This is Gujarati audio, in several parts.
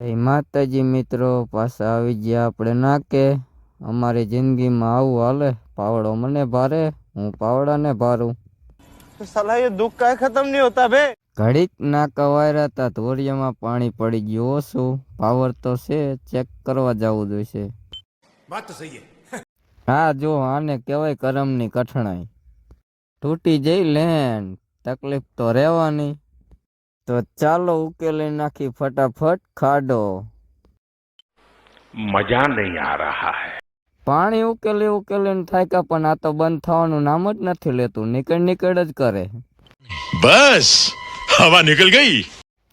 જય માતાજી મિત્રો, પાછા આવી ગયા આપણે નાકે. અમારી જિંદગીમાં આવું હાલે, પાવડો મને ભારે, હું પાવડાને ભારું. साला ये दुख का खत्म नहीं होता बे। ઘડીક નાકા વાયરા હતા, ધોરિયામાં પાણી પડી ગયું ઓછું. પાવર તો છે, ચેક કરવા જવું જોઈશે. વાત તો સહી હે. હા જો આને કહેવાય કરમની કઠણાઈ. તૂટી જઈ લેન, તકલીફ તો રહેવાની. તો ચાલો ઉકેલી નાખી ફટાફટ ખાડો. મજા નહીં આ રહા હૈ. પાણી ઉકેલીને થાય પણ આ તો બંધ થવાનું નામ જ નથી લેતું, નીકળ જ કરે. બસ હવા નીકળ ગઈ.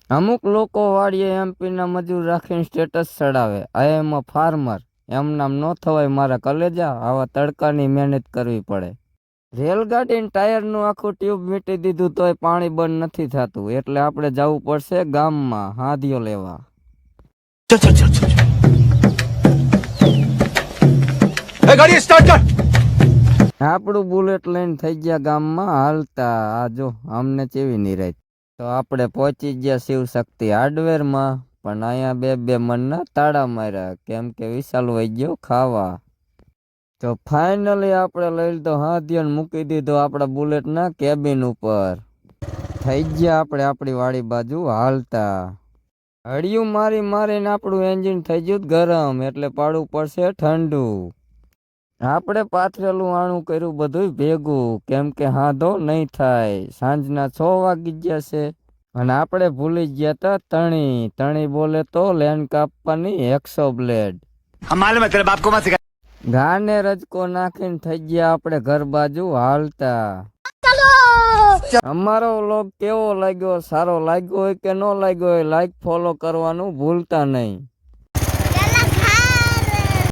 અમુક લોકો વાડીએ એમપી ના મજૂર રાખીને સ્ટેટસ ચડાવે, આઈ એમ અ ફાર્મર. એમ નામ ન થવાય મારા કલેજા, આવા તડકાની મહેનત કરવી પડે. રેલગાડીને ટાયરનું આખું ટ્યુબ મીટી દીધું તોય પાણી બંધ નથી થતું, એટલે આપણે જવું પડશે ગામમાં હાંધિયો લેવા. ગાડી સ્ટાર્ટ કર. આપણું બુલેટ લઈને થઈ ગયા ગામમાં હાલતા. આ જો આમને ચેવી નિરાય. તો આપણે પહોંચી ગયા શિવશક્તિ હાર્ડવેરમાં, પણ અહીંયા બે મનના તાળા માર્યા, કેમ કે વિશાલ વહી ગયો ખાવા. તો ફાઇનલી આપણે લઈ લીધો હાથિયો, મૂકી દીધો આપણા બુલેટના કેબિન ઉપર. થઈ ગયા આપણે આપણી વાડી બાજુ હાલતા. હળિયું મારીને આપણું એન્જિન થઈ ગયું ગરમ, એટલે પાડવું પડશે ઠંડુ. આપણે પાથરેલું આણું કર્યું બધું ભેગું, કેમ કે હાંધો નહીં થાય. સાંજના 6 વાગી ગયા છે અને આપણે ભૂલી ગયા તા તણી બોલે તો લેન કાપવાની 100 બ્લેડ. ગાને રજકો નાખીને થઈ ગયા આપણે ઘર બાજુ હાલતા. અમારો વ્લોગ કેવો લાગ્યો, સારો લાગ્યો હોય કે ન લાગ્યો હોય, લાઈક ફોલો કરવાનું ભૂલતા નહીં.